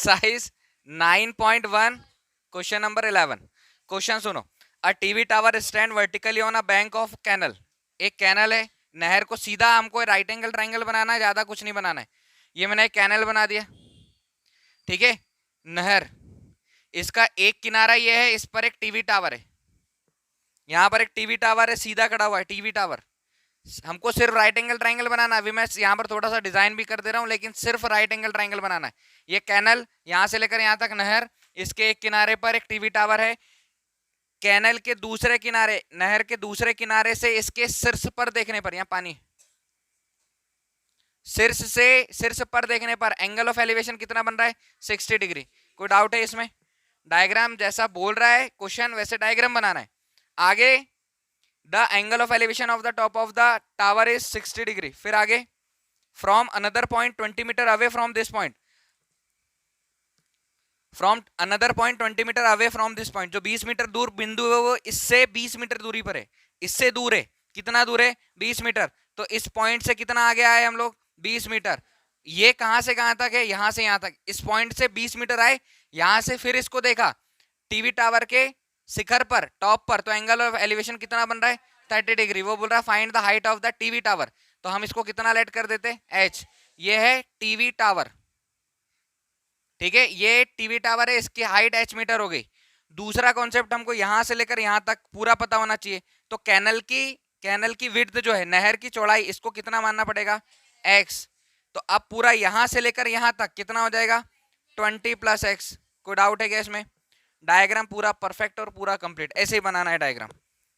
Exercise 9.1 question number 11। Question सुनो। A TV tower stand vertically on a bank of canal. एक canal है, नहर को सीधा हमको राइट एंगल ट्राइंगल बनाना है, ज्यादा कुछ नहीं बनाना है। ये मैंने एक कैनल बना दिया, ठीक है। नहर, इसका एक किनारा ये है, इस पर एक टीवी टावर है, यहाँ पर एक टीवी टावर है, सीधा खड़ा हुआ है टीवी टावर। हमको सिर्फ राइट एंगल ट्राइंगल बनाना है। अभी मैं यहाँ पर थोड़ा सा डिजाइन भी कर दे रहा हूँ, लेकिन सिर्फ राइट एंगल ट्राइंगल बनाना है। ये कैनल यहाँ से लेकर यहाँ तक नहर, इसके एक किनारे पर एक टीवी टावर है। कैनल के दूसरे किनारे, नहर के दूसरे किनारे से इसके शीर्ष पर देखने पर, यहाँ पानी, शीर्ष से शीर्ष पर देखने पर एंगल ऑफ एलिवेशन कितना बन रहा है? 60 डिग्री। कोई डाउट है इसमें? डायग्राम जैसा बोल रहा है क्वेश्चन वैसे डायग्राम बनाना है। आगे the angle of elevation of the top of the tower is 60 degree. फिर आगे from another point 20 metre away from this point, from another point 20 metre away from this point, जो 20 मीटर दूर बिंदु है वो इससे 20 मीटर दूरी पर है। इससे दूर है, कितना दूर है? 20 मीटर। तो इस पॉइंट से कितना आगे आए हम लोग? 20 मीटर। ये कहां से कहां तक है? यहां से यहां तक। इस पॉइंट से 20 मीटर आए, यहां से फिर इसको देखा टीवी टावर के शिखर पर, टॉप पर, तो एंगल ऑफ एलिवेशन कितना बन रहा है? 30 डिग्री। वो बोल रहा है find the height of the TV tower. तो हम इसको कितना लेट कर देते? h। ये है टीवी टावर, ठीक है। ये टीवी टावर है, इसकी हाइट h मीटर हो गई। दूसरा कॉन्सेप्ट हमको यहां से लेकर यहां तक पूरा पता होना चाहिए। तो कैनल की विड्थ जो है, नहर की चौड़ाई, इसको कितना मानना पड़ेगा? x। तो अब पूरा यहां से लेकर यहां तक कितना हो जाएगा? 20 + x। कोई डाउट है क्या इसमें? डायग्राम पूरा परफेक्ट और पूरा कंप्लीट ऐसे ही बनाना है डायग्राम,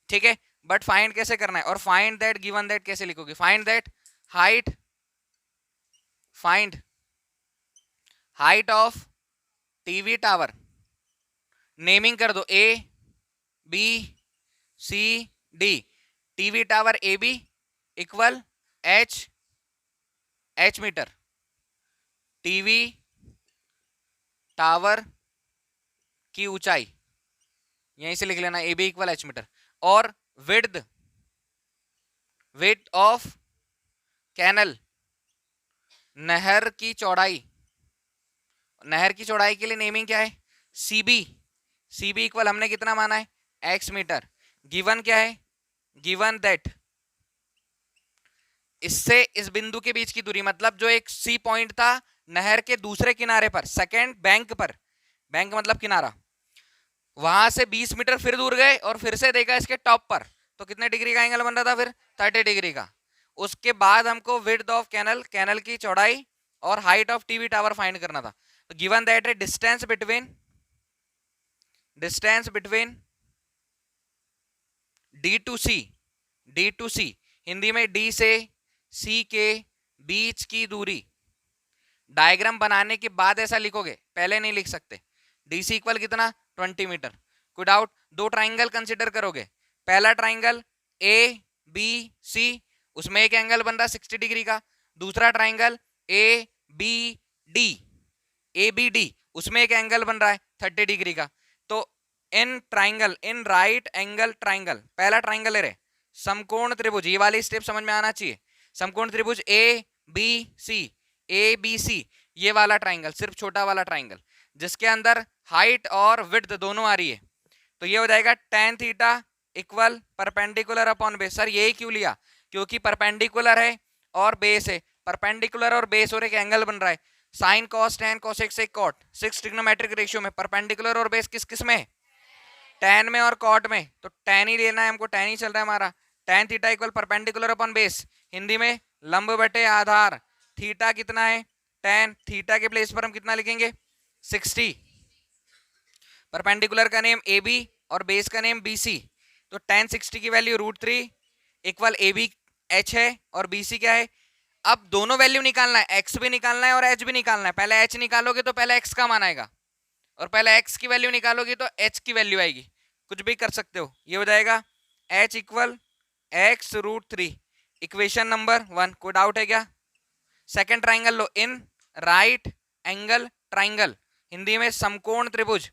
ठीक है। बट फाइंड कैसे करना है? और फाइंड दैट गिवन दैट कैसे लिखोगे? Find that height, find height of TV tower, naming कर दो A B C D. TV tower A B equal h metre. टीवी टावर की ऊंचाई यहीं से लिख लेना, A B equal h metre. और विड्थ, विड्थ ऑफ कैनल, नहर की चौड़ाई, नहर की चौड़ाई के लिए नेमिंग क्या है? सीबी। सीबी इक्वल हमने कितना माना है? x metre. गिवन क्या है? गिवन दैट इससे इस बिंदु के बीच की दूरी, मतलब जो एक सी पॉइंट था नहर के दूसरे किनारे पर, सेकेंड बैंक पर, बैंक मतलब किनारा, वहां से 20 मीटर फिर दूर गए और फिर से देखा इसके टॉप पर, तो कितने डिग्री का एंगल बन रहा था? फिर 30 डिग्री का। उसके बाद हमको विड्थ ऑफ कैनल, कैनल की चौड़ाई, और height of TV tower find करना था। तो गिवन दैट है डिस्टेंस बिटवीन डी टू सी, हिंदी में डी से सी के बीच की दूरी। डायग्राम बनाने के बाद ऐसा लिखोगे, पहले नहीं लिख सकते। डी सी इक्वल कितना? 20 मीटर। कोई डाउट? दो ट्राइंगल कंसिडर करोगे। पहला ट्राइंगल ए बी सी, उसमें एक एंगल बन रहा 60 डिग्री का। दूसरा ट्राइंगल ए बी डी, उसमें एक एंगल बन रहा है 30 डिग्री का। तो in triangle, in right angle triangle, पहला ट्राइंगल है समकोण त्रिभुज, ये वाली स्टेप समझ में आना चाहिए। समकोण त्रिभुज ए बी सी, ये वाला ट्राइंगल, सिर्फ छोटा वाला ट्राइंगल, जिसके अंदर हाइट और विड्थ दोनों आ रही है। तो ये हो जाएगा tan theta equal perpendicular upon base. Sir यही क्यों लिया? क्योंकि परपेंडिकुलर है और बेस है, परपेंडिकुलर और बेस और एक एंगल बन रहा है। Sine cos tan cosec sec cot, 6 trigonometric ratio में परपेंडिकुलर और बेस किस किस में? टैन में और कॉट में। तो टैन ही लेना है हमको, टैन ही चल रहा है हमारा। Tan theta equal perpendicular upon base, Hindi में लंब बटे आधार। थीटा कितना है? टैन थीटा के प्लेस पर हम कितना लिखेंगे? 60। परपेंडिकुलर का नेम ए बी और बेस का नेम बी सी। तो tan 60 की value √3 equal A B H है और बी सी क्या है? अब दोनों वैल्यू निकालना है, x भी निकालना है और h भी निकालना है। पहले h निकालोगे तो पहले x का मान आएगा, और पहले x की वैल्यू निकालोगे तो h की वैल्यू आएगी। कुछ भी कर सकते हो। ये हो जाएगा h equal x √3, equation number 1। कोई डाउट है क्या? सेकेंड ट्राइंगल लो, इन राइट एंगल ट्राइंगल, हिंदी में समकोण त्रिभुज।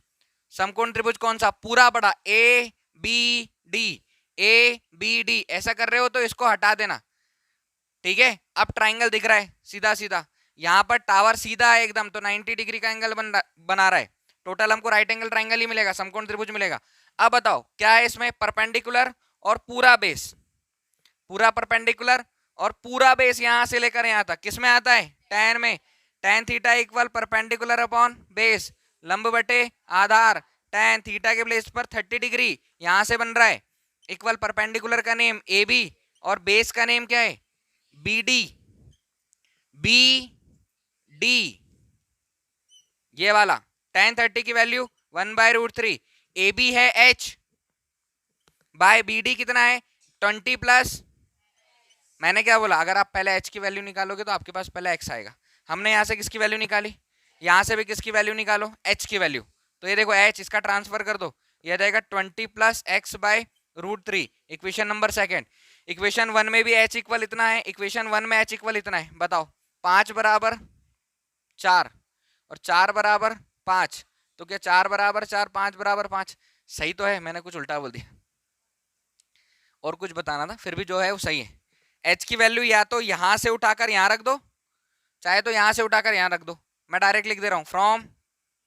समकोण त्रिभुज कौन सा? पूरा बड़ा ए बी डी। ऐसा कर रहे हो तो इसको हटा देना, ठीक है। अब ट्राइंगल दिख रहा है सीधा सीधा, यहाँ पर टावर सीधा है एकदम, तो 90 डिग्री का एंगल बना रहा है। टोटल हमको राइट एंगल ट्राइंगल ही मिलेगा, समकोण त्रिभुज मिलेगा। अब बताओ क्या है इसमें, परपेंडिकुलर और पूरा बेस, पूरा परपेंडिकुलर और पूरा बेस यहां से लेकर यहां तक किस में आता है, tan में। tan theta equal perpendicular upon base, लंब बटे आधार। tan थीटा के बेस पर 30 डिग्री यहां से बन रहा है, इक्वल परपेंडिकुलर का नेम ए बी और बेस का नेम क्या है, बी डी। बी डी ये वाला tan 30 की वैल्यू 1/√3, ए बी है h बाय बी डी कितना है 20 प्लस, मैंने क्या बोला, अगर आप पहले h की वैल्यू निकालोगे तो आपके पास पहले x आएगा। हमने यहाँ से किसकी वैल्यू निकाली, यहाँ से भी किसकी वैल्यू निकालो, h की वैल्यू। तो ये देखो h, इसका ट्रांसफर कर दो, ये जाएगा 20 plus x/√3, equation number second. Equation 1 में भी h इक्वल इतना है, इक्वेशन 1 में h इक्वल इतना है। बताओ 5 बराबर 4 और 4 बराबर 5, तो क्या 4 बराबर 4 5 बराबर 5 सही तो है, मैंने कुछ उल्टा बोल दिया और कुछ बताना था, फिर भी जो है वो सही है। h की वैल्यू या तो यहां से उठाकर यहां रख दो, चाहे तो यहां से उठाकर यहां रख दो। मैं डायरेक्ट लिख दे रहा हूं, फ्रॉम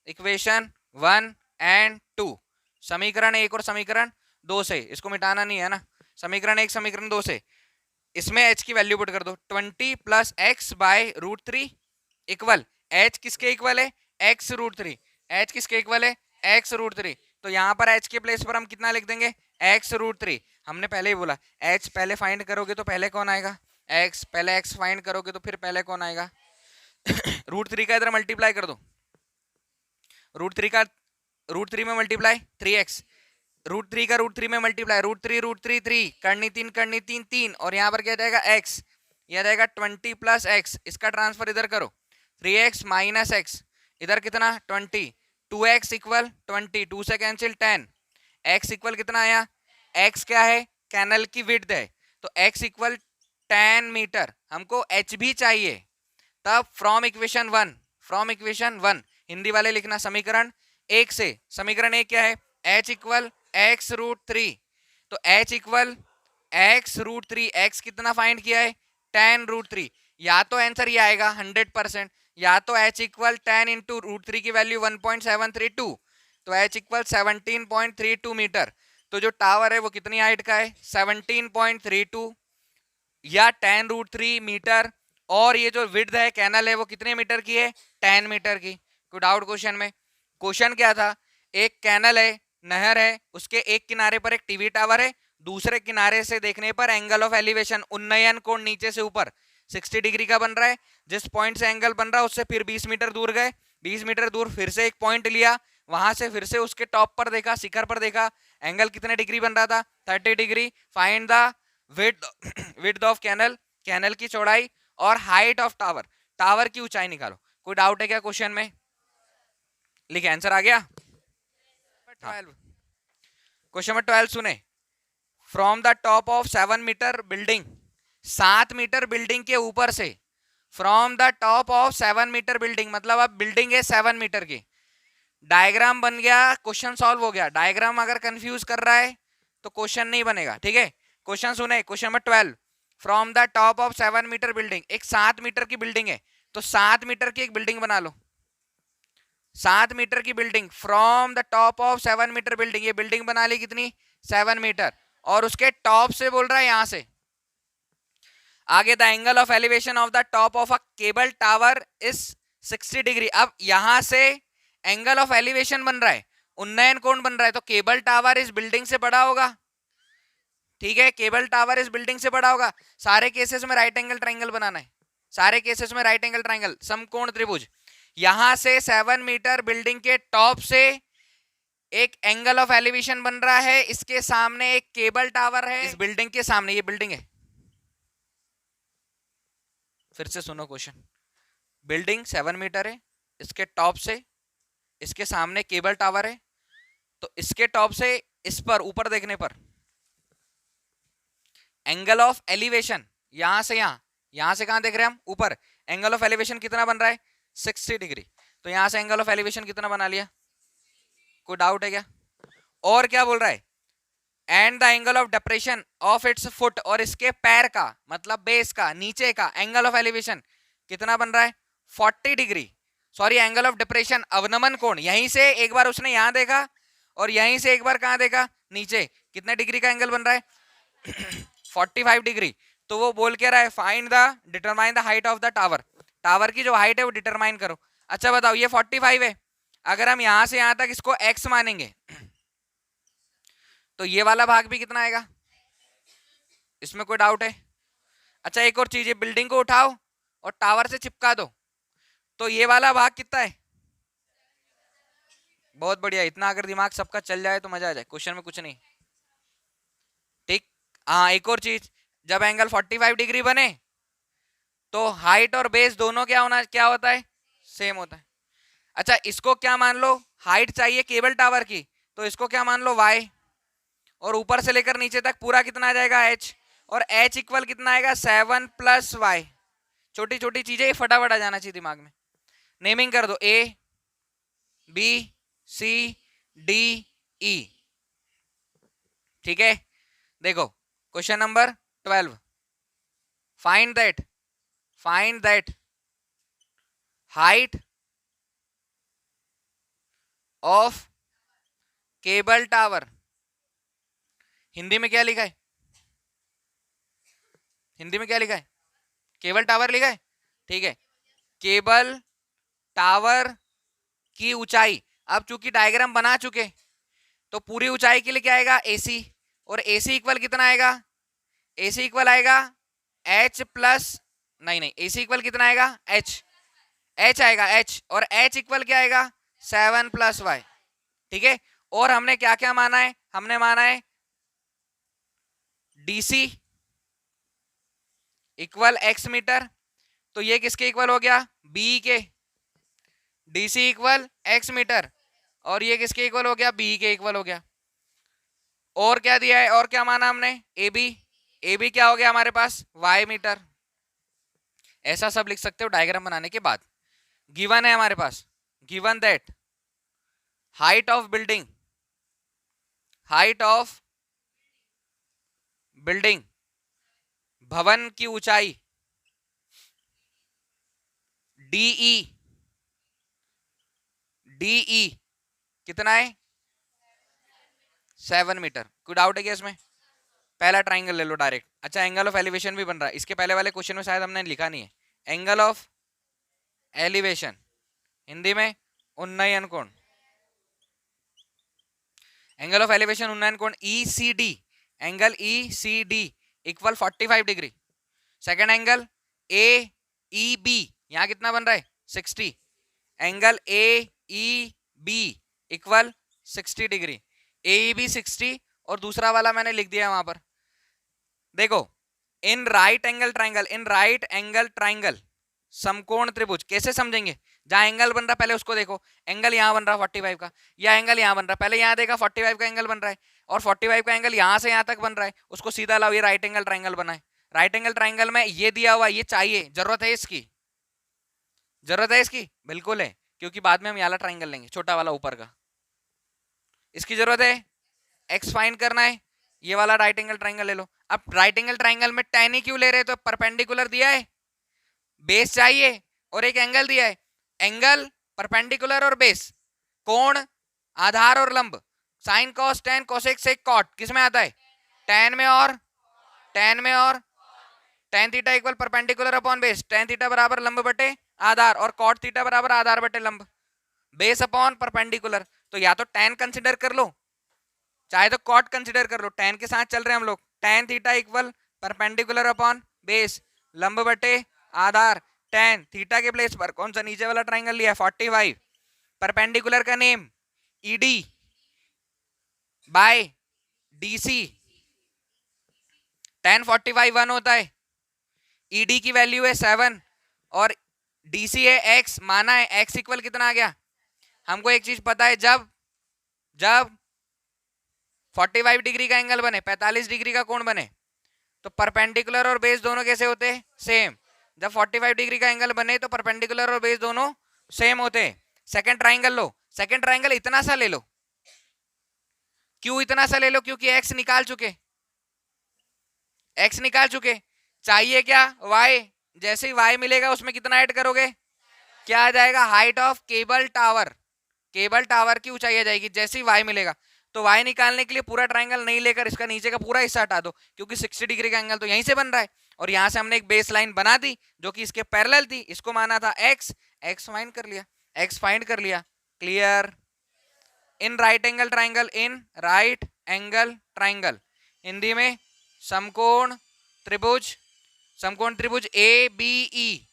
इक्वेशन 1 एंड 2, समीकरण 1 और समीकरण 2 से, इसको मिटाना नहीं है ना, समीकरण 1 समीकरण 2 से, इसमें h की वैल्यू पुट कर दो, 20 प्लस x/√3 इक्वल, h किसके इक्वल है, x√3, h किसके इक्वल है, x√3। तो यहाँ पर h के प्लेस पर हम कितना लिख देंगे, x√3। हमने पहले ही बोला h पहले फाइंड करोगे तो पहले कौन आएगा, x, पहले x फाइंड करोगे तो फिर पहले कौन आएगा √3 का इधर मल्टीप्लाई कर दो, √3 का √3 में मल्टीप्लाई 3x, √3 का √3 में मल्टीप्लाई √3 3 करनी 3 3 और यहाँ पर क्या जाएगा x, यह जाएगा 20 प्लस x, इसका ट्रांसफर इधर करो 3x माइनस x, इधर कितना 20, 2x इक्वल 20, 2 से कैंसिल 10, x इक्वल कितना आया, x क्या है, कैनल की विड्थ है, तो x इक्वल 10 मीटर, हमको h भी चाहिए। तब फ्रॉम इक्वेशन 1 हिंदी वाले लिखना समीकरण 1 से, समीकरण 1 क्या है, h इक्वल x√3, तो h इक्वल x√3, x कितना फाइंड किया है 10√3, या तो आंसर ये आएगा 100%, या तो h इक्वल 10 इंटू √3 की वैल्यू 1.732, तो h इक्वल 17.32 मीटर। तो जो टावर है वो कितनी हाइट का है 17.32 या 10√3 मीटर, और ये जो विड्थ है कैनल है वो कितने मीटर की है 10 मीटर की। कोई डाउट क्वेश्चन में, क्वेश्चन क्या था, एक कैनल है, नहर है, उसके एक किनारे पर एक टीवी टावर है, दूसरे किनारे से देखने पर एंगल ऑफ एलिवेशन, उन्नयन कोण नीचे से ऊपर 60 डिग्री का बन रहा है। जिस पॉइंट से एंगल बन रहा है उससे फिर 20 मीटर दूर गए, 20 मीटर दूर फिर से एक पॉइंट लिया, वहां से फिर से उसके टॉप पर देखा, शिखर पर देखा, एंगल कितने डिग्री बन रहा था 30 degree. Find the width of canal, canal की चौड़ाई, और हाइट ऑफ टावर, टावर की ऊंचाई निकालो। कोई डाउट है क्या क्वेश्चन में, लिखे आंसर आ गया। क्वेश्चन नंबर 12 सुने, from the top of 7 metre building, 7 metre building के ऊपर से, from the top of 7 metre building, मतलब अब बिल्डिंग है 7 मीटर की, डायग्राम बन गया, क्वेश्चन सॉल्व हो गया। डायग्राम अगर कंफ्यूज कर रहा है तो क्वेश्चन नहीं बनेगा, ठीक है। क्वेश्चन सुने, question number 12, from the top of 7 metre building, एक 7 मीटर की बिल्डिंग है, तो 7 मीटर की एक बिल्डिंग बना लो, 7 मीटर की building, from the top of 7 metre building, ये बिल्डिंग बना ली कितनी 7 मीटर, और उसके टॉप से बोल रहा है यहां से आगे, the angle of elevation of the top of a cable tower is 60 degree. अब यहां से एंगल ऑफ एलिवेशन बन रहा है, उन्नयन कोण बन रहा है, तो केबल टावर इस बिल्डिंग से बड़ा होगा, ठीक है, केबल टावर इस बिल्डिंग से बड़ा होगा। सारे केसेस में राइट एंगल ट्राइंगल बनाना है, सारे केसेस में राइट एंगल ट्राइंगल, समकोण त्रिभुज। यहां से 7 मीटर बिल्डिंग के टॉप से एक एंगल ऑफ एलिवेशन बन रहा है, इसके सामने एक केबल टावर है, इस बिल्डिंग के सामने, ये बिल्डिंग है, फिर से सुनो क्वेश्चन, बिल्डिंग 7 मीटर है, इसके टॉप से, इसके सामने केबल टावर है, तो इसके टॉप से इस पर ऊपर देखने पर एंगल ऑफ एलिवेशन, यहां से यहां से कहां देख रहे हैं हम ऊपर, एंगल ऑफ एलिवेशन कितना बन रहा है 60 डिग्री, तो यहां से एंगल ऑफ एलिवेशन कितना बना लिया। कोई डाउट है क्या, और क्या बोल रहा है, and the angle of depression of its foot, और इसके पैर का मतलब बेस का नीचे का एंगल ऑफ एलिवेशन कितना बन रहा है 40 degree, sorry angle of depression, अवनमन कोण, यहीं से एक बार उसने यहां देखा और यहीं से एक बार कहां देखा, नीचे, कितने डिग्री का एंगल बन रहा है 45 डिग्री। तो वो बोल के रहा है find the determine the height of the tower, tower की जो हाइट है वो डिटरमाइन करो। अच्छा बताओ ये 45 है, अगर हम यहां से यहां तक इसको x मानेंगे तो ये वाला भाग भी कितना आएगा, इसमें कोई डाउट है? अच्छा एक और चीज, ये बिल्डिंग को उठाओ और टावर से चिपका दो, तो ये वाला भाग कितना है? बहुत बढ़िया, इतना अगर दिमाग सबका चल जाए तो मजा आ जाए, क्वेश्चन में कुछ नहीं। ठीक, हाँ एक और चीज, जब एंगल 45 डिग्री बने तो हाइट और बेस दोनों क्या होता है, सेम होता है। अच्छा इसको क्या मान लो, हाइट चाहिए केबल टावर की, तो इसको क्या मान लो y, और ऊपर से लेकर नीचे तक पूरा कितना आ जाएगा h, और h इक्वल कितना आएगा 7 प्लस y। छोटी छोटी चीजें फटाफट आ जाना चाहिए दिमाग में। नेमिंग कर दो a b c d e, ठीक है। देखो question number 12, find that height of cable tower, Hindi में क्या लिखा है, हिंदी में क्या लिखा है, केबल टावर लिखा है, ठीक है। केबल टावर की ऊंचाई, अब चूंकि डायग्राम बना चुके तो पूरी ऊंचाई के लिए क्या आएगा AC, और AC इक्वल कितना आएगा, AC इक्वल आएगा H प्लस, नहीं AC इक्वल कितना आएगा H आएगा H, और H इक्वल क्या आएगा 7 प्लस y, ठीक है। और हमने क्या क्या माना है, हमने माना है DC इक्वल x मीटर, तो ये किसके इक्वल हो गया, B के, DC इक्वल x मीटर, और ये किसके इक्वल हो गया, B के इक्वल हो गया। और क्या दिया है, और क्या माना हमने, AB क्या हो गया हमारे पास y मीटर। ऐसा सब लिख सकते हो डायग्राम बनाने के बाद। गिवन है हमारे पास, given that height of building, भवन की ऊंचाई DE कितना है 7 मीटर। कोई डाउट है क्या इसमें? पहला ट्राइंगल ले लो डायरेक्ट। अच्छा एंगल ऑफ एलिवेशन भी बन रहा है, इसके पहले वाले क्वेश्चन में शायद हमने लिखा नहीं है। एंगल ऑफ एलिवेशन हिंदी में उन्नयन कोण, एंगल ऑफ एलिवेशन उन्नयन कोण ECD, angle ECD equal 45 degree. Second angle AEB, यहां कितना बन रहा है 60, angle AEB equal 60 degree, AEB 60, और दूसरा वाला मैंने लिख दिया वहां पर। देखो इन राइट एंगल ट्राइंगल समकोण त्रिभुज कैसे समझेंगे, जहां एंगल बन रहा पहले उसको देखो, एंगल यहां बन रहा 45 का, या एंगल यहां बन रहा, पहले यहां देखा 45 का एंगल बन रहा है, और 45 का एंगल यहां से यहां तक बन रहा है, उसको सीधा लाओ, ये राइट एंगल ट्राइंगल बना है। राइट एंगल ट्राइंगल में ये दिया हुआ, ये चाहिए, जरूरत है इसकी, बिल्कुल है, क्योंकि बाद में हम याला ट्राइंगल लेंगे, छोटा वाला ऊपर का, इसकी जरूरत है। एक्स फाइंड करना है, ये वाला राइट एंगल ट्राइंगल ले लो। अब राइट एंगल ट्राइंगल में tan ही क्यों ले रहे, तो परपेंडिकुलर दिया है, बेस चाहिए, और एक एंगल दिया है, एंगल परपेंडिकुलर और बेस, कोण आधार और लंब, sine cos tan cosec sec cot किस में आता है, tan में, और tan theta equal perpendicular upon base, tan theta बराबर लंब बटे आधार, और cot थीटा बराबर आधार बटे लंब, बेस अपॉन परपेंडिकुलर। तो या तो tan कंसिडर कर लो, चाहे तो cot कंसिडर कर लो, tan के साथ चल रहे हैं हम लोग, tan theta equal perpendicular upon base, लंब बटे आधार, tan थीटा के प्लेस पर कौन सा नीचे वाला ट्राइंगल लिया है 45, परपेंडिकुलर का name ED by DC, tan 45 1 होता है, ED की वैल्यू है 7, और DC है x, माना है x इक्वल कितना आ गया, हमको एक चीज पता है, जब 45 डिग्री का एंगल बने, 45 डिग्री का कोण बने, तो परपेंडिकुलर और बेस दोनों कैसे होते हैं, सेम। जब 45 डिग्री का एंगल बने तो परपेंडिकुलर और बेस दोनों सेम होते हैं। सेकंड ट्राइंगल लो, सेकंड ट्राइंगल इतना सा ले लो, क्यों इतना सा ले लो, क्योंकि x निकाल चुके, चाहिए क्या y, जैसे ही y मिलेगा उसमें कितना ऐड करोगे क्या आ जाएगा, height of cable tower, cable tower की ऊंचाई आ जाएगी जैसे ही वाई मिलेगा। तो वाई निकालने के लिए पूरा ट्रायंगल नहीं लेकर इसका नीचे का पूरा हिस्सा हटा दो, क्योंकि 60 डिग्री का एंगल तो यहीं से बन रहा है। और यहां से हमने एक बेस लाइन बना दी जो कि इसके पैरेलल थी, इसको माना था एक्स, एक्स फाइंड कर लिया, एक्स फाइंड कर लिया। Clear. In right angle triangle, in right angle triangle, Hindi में समकोण त्रिभुज, समकोण त्रिभुज ए बी ई,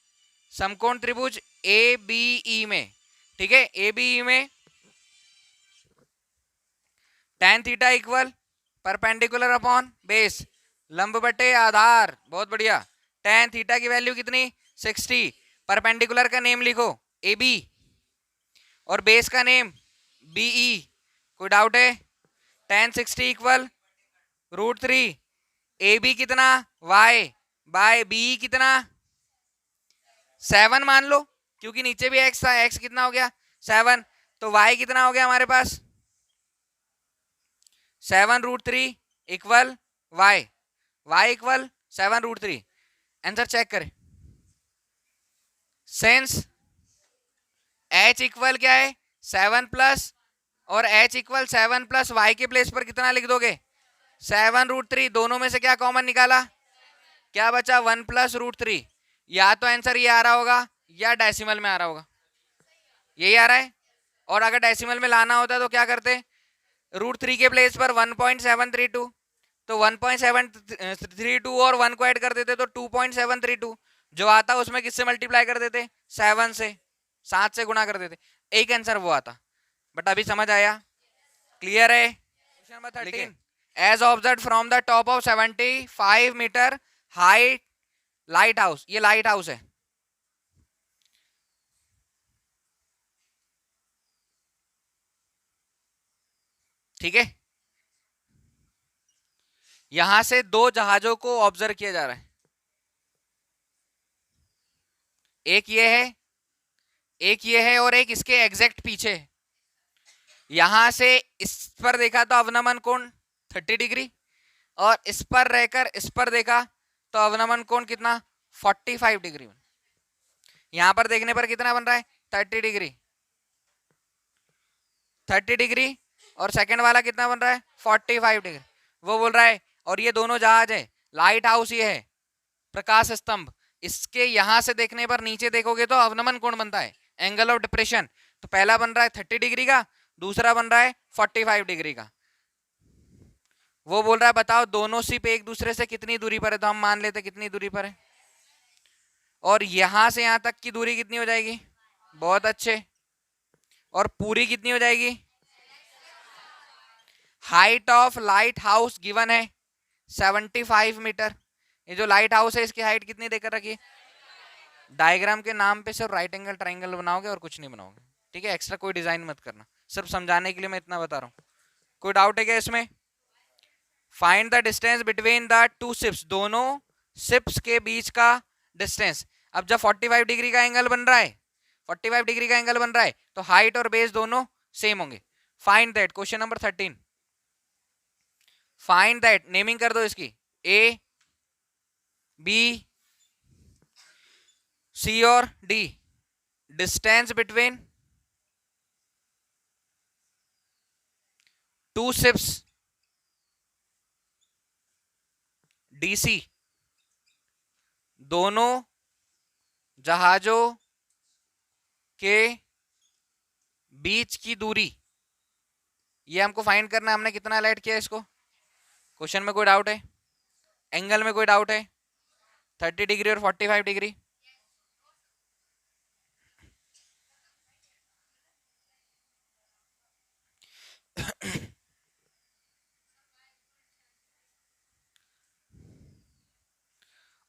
समकोण त्रिभुज ए बी ई में, ठीक है, ए बी ई में tan theta equal perpendicular upon base, लंब बटे आधार, बहुत बढ़िया। tan थीटा की वैल्यू कितनी, 60, परपेंडिकुलर का नेम लिखो ए बी और बेस का नेम बी ई, कोई डाउट है। tan 60 इक्वल √3, ए बी कितना y बाय बी कितना 7 मान लो, क्योंकि नीचे भी x था, x कितना हो गया 7, तो y कितना हो गया हमारे पास 7√3 equal y, y equal 7√3। Answer check करें। सेंस h इक्वल क्या है 7 प्लस, और h इक्वल 7 प्लस y के प्लेस पर कितना लिख दोगे 7√3, दोनों में से क्या कॉमन निकाला, क्या बचा 1 प्लस √3। या तो आंसर ये आ रहा होगा या डेसिमल में आ रहा होगा, यही आ रहा है। और अगर डेसिमल में लाना होता तो क्या करते, √3 के प्लेस पर 1.732, तो 1.732 और 1 को ऐड कर देते तो 2.732, जो आता उसमें किससे मल्टीप्लाई कर देते 7 से, 7 से गुणा कर देते, एक आंसर वो आता। बट अभी समझ आया, क्लियर है। Question number 13, as observe from the top of 75 metre height light house, ये लाइट हाउस है, ठीक है। यहां से दो जहाजों को ऑब्जर्व किया जा रहा है, एक ये है, एक ये है, और एक इसके एग्जैक्ट पीछे है। यहां से इस पर देखा तो अवनमन कोण 30 डिग्री, और इस पर रहकर इस पर देखा तो अवनमन कोण कितना 45 डिग्री। यहां पर देखने पर कितना बन रहा है 30 डिग्री, 30 डिग्री, और सेकंड वाला कितना बन रहा है 45 डिग्री, वो बोल रहा है। और ये दोनों जहाज है, लाइट हाउस ये है, प्रकाश स्तंभ, इसके यहां से देखने पर नीचे देखोगे तो अवनमन कोण बनता है, एंगल ऑफ डिप्रेशन। तो पहला बन रहा है 30 डिग्री का, दूसरा बन रहा है 45 डिग्री का। वो बोल रहा है बताओ दोनों सिर्फ एक दूसरे से कितनी दूरी पर है, तो हम मान लेते कितनी दूरी पर है, और यहां से यहां तक की दूरी कितनी हो जाएगी, बहुत अच्छे, और पूरी कितनी हो जाएगी, height of light house given है 75 मीटर। ये जो लाइट हाउस है इसकी हाइट कितनी देकर रखी, डायग्राम के नाम पे सिर्फ राइट एंगल ट्राइंगल बनाओगे और कुछ नहीं बनाओगे, ठीक है। एक्स्ट्रा कोई डिजाइन मत करना, सिर्फ समझाने के लिए मैं इतना बता रहा हूँ। कोई डाउट है क्या इसमें। Find the distance between the two ships, दोनों शिप्स के बीच का डिस्टेंस। अब जब 45 डिग्री का एंगल बन रहा है, 45 डिग्री का एंगल बन रहा है, तो हाइट और बेस दोनों सेम होंगे। Find that, question number 13, find that, naming कर दो इसकी, ए बी सी और D, distance between two ships DC, दोनों जहाजों के बीच की दूरी, ये हमको फाइंड करना है। हमने कितना लाइट किया इसको, क्वेश्चन में कोई डाउट है, एंगल में कोई डाउट है, 30 डिग्री और 45 डिग्री।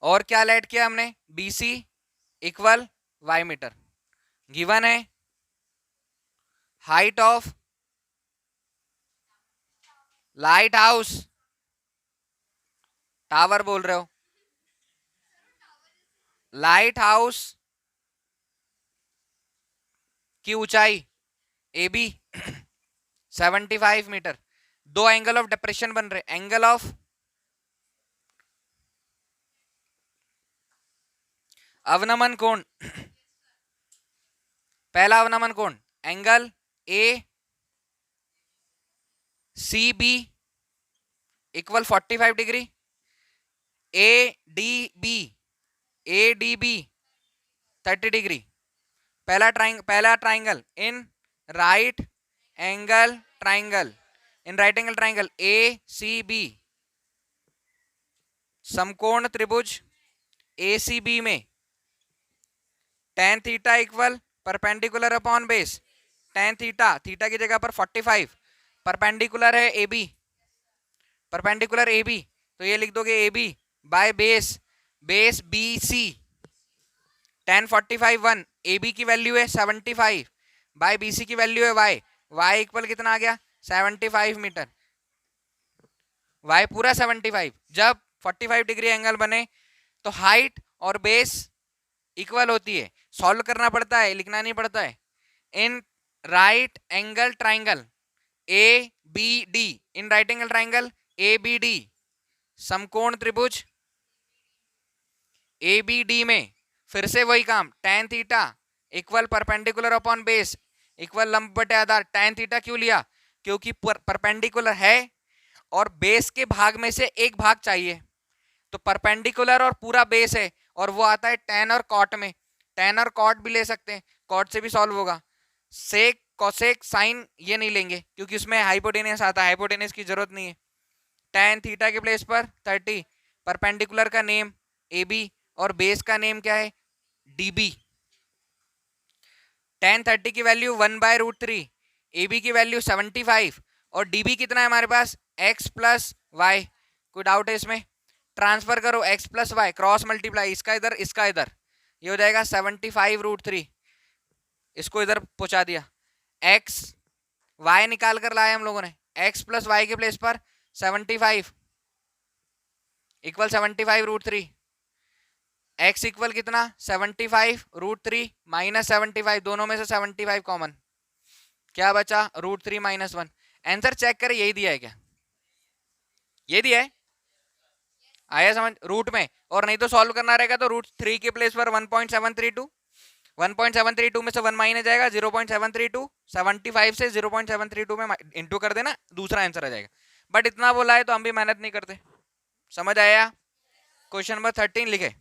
और क्या लाइट किया हमने, BC equal Y metre, given है height of lighthouse, tower बोल रहे हो, लाइट हाउस की ऊंचाई AB 75 मीटर। दो एंगल ऑफ डिप्रेशन बन रहे, एंगल ऑफ अवनमन कोण पहला अवनमन कोण angle A C B equal 45 degree, A D B 30 degree. पहला triangle in right angle triangle A C B, समकोण त्रिभुज ए सी बी में tan theta equal perpendicular upon base tan theta की जगह पर 45, परपेंडिकुलर है A B, perpendicular A B, तो ये लिख दोगे A B by base B C, tan 45 1, A B की वैल्यू है 75 बाय बी सी की वैल्यू है वाई इक्वल कितना आ गया 75 मीटर, वाई पूरा 75। जब 45 डिग्री एंगल बने तो हाइट और बेस इक्वल होती है, सॉल्व करना पड़ता है, लिखना नहीं पड़ता है। In right angle triangle A B D, in right angle triangle A B D, समकोण त्रिभुज ए बी डी में फिर से वही काम tan theta equal perpendicular upon base equal लंब बटे आधार। tan थीटा क्यों लिया, क्योंकि परपेंडिकुलर है और बेस के भाग में से एक भाग चाहिए, तो परपेंडिकुलर और पूरा बेस है और वो आता है tan और cot में, tan और cot भी ले सकते हैं, cot से भी सॉल्व होगा। सेक कोसेक साइन ये नहीं लेंगे क्योंकि उसमें हाइपोटेनियस आता है, हाइपोटेनियस की जरूरत नहीं है। tan थीटा के प्लेस पर 30, परपेंडिकुलर का नेम ए बी और बेस का नेम क्या है डी बी। tan 30 की वैल्यू 1/√3, ए बी की वैल्यू 75 और डी बी कितना है हमारे पास x प्लस वाई। कोई डाउट है इसमें, ट्रांसफर करो x plus y, cross multiply, इसका इधर इसका इधर, ये हो जाएगा 75√3, इसको इधर पहुंचा दिया, x y निकाल कर लाए हम लोगों ने, x प्लस वाई के प्लेस पर 75 इक्वल 75√3, x इक्वल कितना 75√3 माइनस 75, दोनों में से 75 कॉमन, क्या बचा √3 माइनस 1। आंसर चेक करें, यही दिया है क्या, ये दिया है, आया समझ रूट में, और नहीं तो सॉल्व करना रहेगा तो √3 के प्लेस पर 1.732, 1.732 में से 1 माइनस जाएगा 0.732, 75 से 0.732 में इंटू कर देना, दूसरा आंसर आ जाएगा। बट इतना बोला है तो हम भी मेहनत नहीं करते। समझ आया? क्वेश्चन नंबर 13 लिखे।